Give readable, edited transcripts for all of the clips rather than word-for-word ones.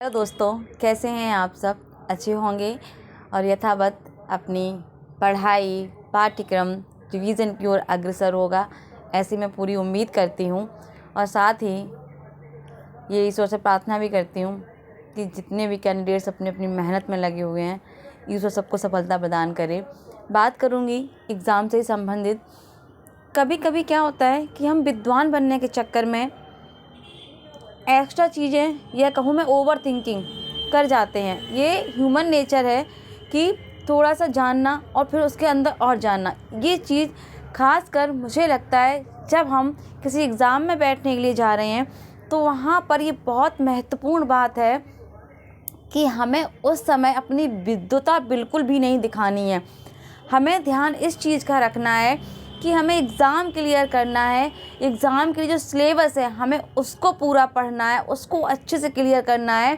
Hello दोस्तों, कैसे हैं आप सब? अच्छे होंगे और यथावत अपनी पढ़ाई, पाठ्यक्रम, रिवीजन की ओर अग्रसर होगा, ऐसी मैं पूरी उम्मीद करती हूँ। और साथ ही ये ईश्वर से प्रार्थना भी करती हूँ कि जितने भी कैंडिडेट्स अपनी अपनी मेहनत में लगे हुए हैं, ईश्वर सबको सफलता प्रदान करे। बात करूँगी एग्ज़ाम से संबंधित। कभी कभी क्या होता है कि हम विद्वान बनने के चक्कर में एक्स्ट्रा चीज़ें या कहूँ मैं ओवर थिंकिंग कर जाते हैं। ये ह्यूमन नेचर है कि थोड़ा सा जानना और फिर उसके अंदर और जानना। ये चीज़ खास कर मुझे लगता है जब हम किसी एग्ज़ाम में बैठने के लिए जा रहे हैं तो वहाँ पर ये बहुत महत्वपूर्ण बात है कि हमें उस समय अपनी विद्वता बिल्कुल भी नहीं दिखानी है। हमें ध्यान इस चीज़ का रखना है कि हमें एग्ज़ाम क्लियर करना है। एग्ज़ाम के लिए जो सिलेबस है हमें उसको पूरा पढ़ना है, उसको अच्छे से क्लियर करना है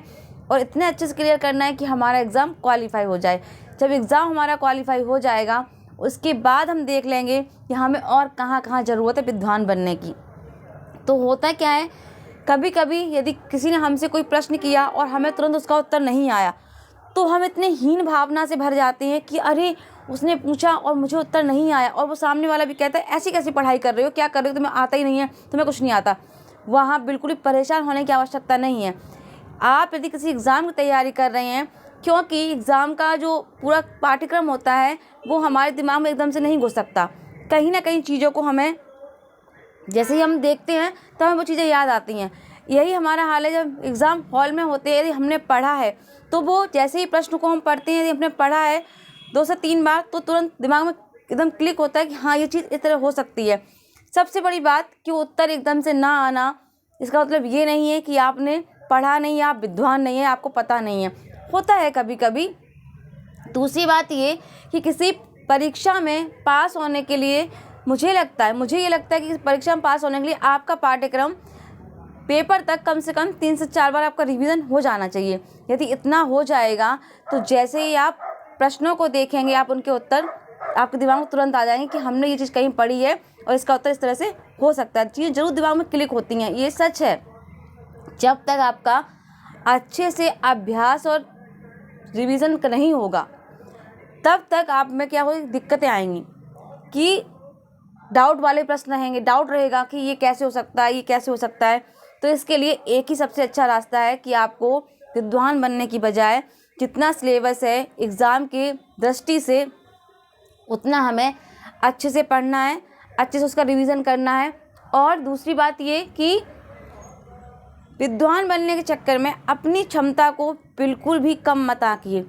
और इतने अच्छे से क्लियर करना है कि हमारा एग्ज़ाम क्वालिफाई हो जाए। जब एग्ज़ाम हमारा क्वालिफाई हो जाएगा उसके बाद हम देख लेंगे कि हमें और कहाँ कहाँ ज़रूरत है विद्वान बनने की। तो होता क्या है, कभी कभी यदि किसी ने हमसे कोई प्रश्न किया और हमें तुरंत उसका उत्तर नहीं आया तो हम इतने हीन भावना से भर जाते हैं कि अरे उसने पूछा और मुझे उत्तर नहीं आया। और वो सामने वाला भी कहता है ऐसी कैसी पढ़ाई कर रहे हो, क्या कर रहे हो, तुम्हें आता ही नहीं है, तुम्हें कुछ नहीं आता। वहाँ बिल्कुल भी परेशान होने की आवश्यकता नहीं है। आप यदि किसी एग्ज़ाम की तैयारी कर रहे हैं, क्योंकि एग्ज़ाम का जो पूरा पाठ्यक्रम होता है वो हमारे दिमाग में एकदम से नहीं घुस सकता। कहीं ना कहीं चीज़ों को हमें जैसे ही हम देखते हैं तो हमें वो चीज़ें याद आती हैं। यही हमारा हाल है जब एग्ज़ाम हॉल में होते हैं। यदि हमने पढ़ा है तो वो जैसे ही प्रश्न को हम पढ़ते हैं, यदि हमने पढ़ा है 2 से 3 बार तो तुरंत दिमाग में एकदम क्लिक होता है कि हाँ ये चीज़ इस तरह हो सकती है। सबसे बड़ी बात कि उत्तर एकदम से ना आना, इसका मतलब ये नहीं है कि आपने पढ़ा नहीं है, आप विद्वान नहीं है, आपको पता नहीं है। होता है कभी कभी। दूसरी बात ये कि किसी परीक्षा में पास होने के लिए मुझे ये लगता है कि परीक्षा में पास होने के लिए आपका पाठ्यक्रम पेपर तक कम से कम 3 से 4 बार आपका रिवीजन हो जाना चाहिए। यदि इतना हो जाएगा तो जैसे ही आप प्रश्नों को देखेंगे, आप उनके उत्तर आपके दिमाग में तुरंत आ जाएंगे कि हमने ये चीज़ कहीं पढ़ी है और इसका उत्तर इस तरह से हो सकता है। चीज़ें जरूर दिमाग में क्लिक होती हैं, ये सच है। जब तक आपका अच्छे से अभ्यास और रिवीजन नहीं होगा तब तक आप में क्या होगी, दिक्कतें आएंगी कि डाउट वाले प्रश्न रहेंगे, डाउट रहेगा कि ये कैसे हो सकता है, ये कैसे हो सकता है। तो इसके लिए एक ही सबसे अच्छा रास्ता है कि आपको विद्वान बनने की बजाय जितना सिलेबस है एग्ज़ाम की दृष्टि से उतना हमें अच्छे से पढ़ना है, अच्छे से उसका रिवीजन करना है। और दूसरी बात ये कि विद्वान बनने के चक्कर में अपनी क्षमता को बिल्कुल भी कम मत आंकिए।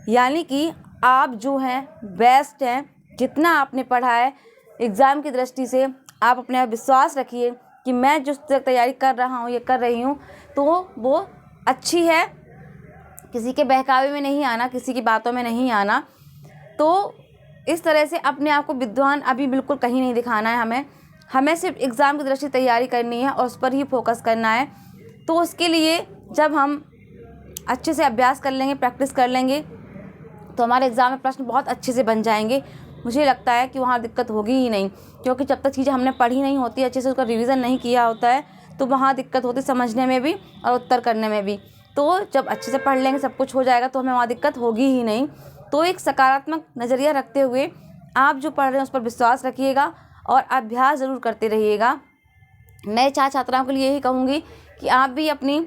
यानी कि आप जो हैं बेस्ट हैं, जितना आपने पढ़ा है एग्ज़ाम की दृष्टि से आप अपने आप विश्वास रखिए कि मैं जिस तरह तैयारी कर रहा हूँ, ये कर रही हूँ तो वो अच्छी है। किसी के बहकावे में नहीं आना, किसी की बातों में नहीं आना। तो इस तरह से अपने आप को विद्वान अभी बिल्कुल कहीं नहीं दिखाना है। हमें सिर्फ एग्ज़ाम की दृष्टि तैयारी करनी है और उस पर ही फोकस करना है। तो उसके लिए जब हम अच्छे से अभ्यास कर लेंगे, प्रैक्टिस कर लेंगे तो हमारे एग्ज़ाम में प्रश्न बहुत अच्छे से बन जाएंगे। मुझे लगता है कि वहाँ दिक्कत होगी ही नहीं, क्योंकि जब तक चीज़ें हमने पढ़ी नहीं होती, अच्छे से उसका रिवीजन नहीं किया होता है तो वहाँ दिक्कत होती समझने में भी और उत्तर करने में भी। तो जब अच्छे से पढ़ लेंगे, सब कुछ हो जाएगा तो हमें वहाँ दिक्कत होगी ही नहीं। तो एक सकारात्मक नज़रिया रखते हुए आप जो पढ़ रहे हैं उस पर विश्वास रखिएगा और अभ्यास ज़रूर करते रहिएगा। मैं छात्राओं के लिए यही कहूँगी कि आप भी अपनी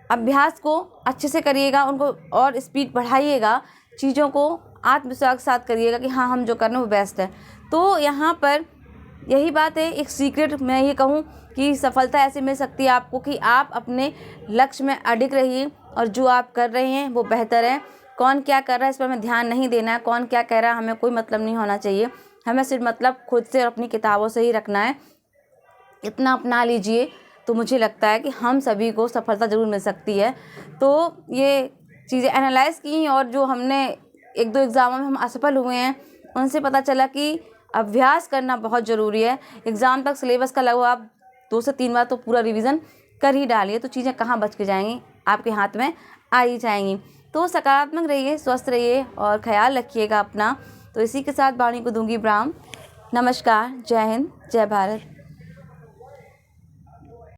अभ्यास को अच्छे से करिएगा, उनको और स्पीड बढ़ाइएगा, चीज़ों को आत्मविश्वास के साथ करिएगा कि हाँ हम जो कर रहे हैं वो बेस्ट है। तो यहाँ पर यही बात है, एक सीक्रेट मैं ये कहूँ कि सफलता ऐसे मिल सकती है आपको कि आप अपने लक्ष्य में अडिग रहिए और जो आप कर रहे हैं वो बेहतर है। कौन क्या कर रहा है इस पर हमें ध्यान नहीं देना है, कौन क्या कह रहा है हमें कोई मतलब नहीं होना चाहिए। हमें सिर्फ मतलब खुद से और अपनी किताबों से ही रखना है। इतना अपना लीजिए तो मुझे लगता है कि हम सभी को सफलता ज़रूर मिल सकती है। तो ये चीज़ें एनालाइज़ की और जो हमने 1-2 एग्ज़ामों में हम असफल हुए हैं उनसे पता चला कि अभ्यास करना बहुत ज़रूरी है। एग्ज़ाम तक सिलेबस का लगभग आप 2 से 3 बार तो पूरा रिवीजन कर ही डालिए, तो चीज़ें कहाँ बच के जाएंगी, आपके हाथ में आ ही जाएंगी। तो सकारात्मक रहिए, स्वस्थ रहिए और ख्याल रखिएगा अपना। तो इसी के साथ वाणी को दूंगी विराम। नमस्कार, जय हिंद, जय भारत।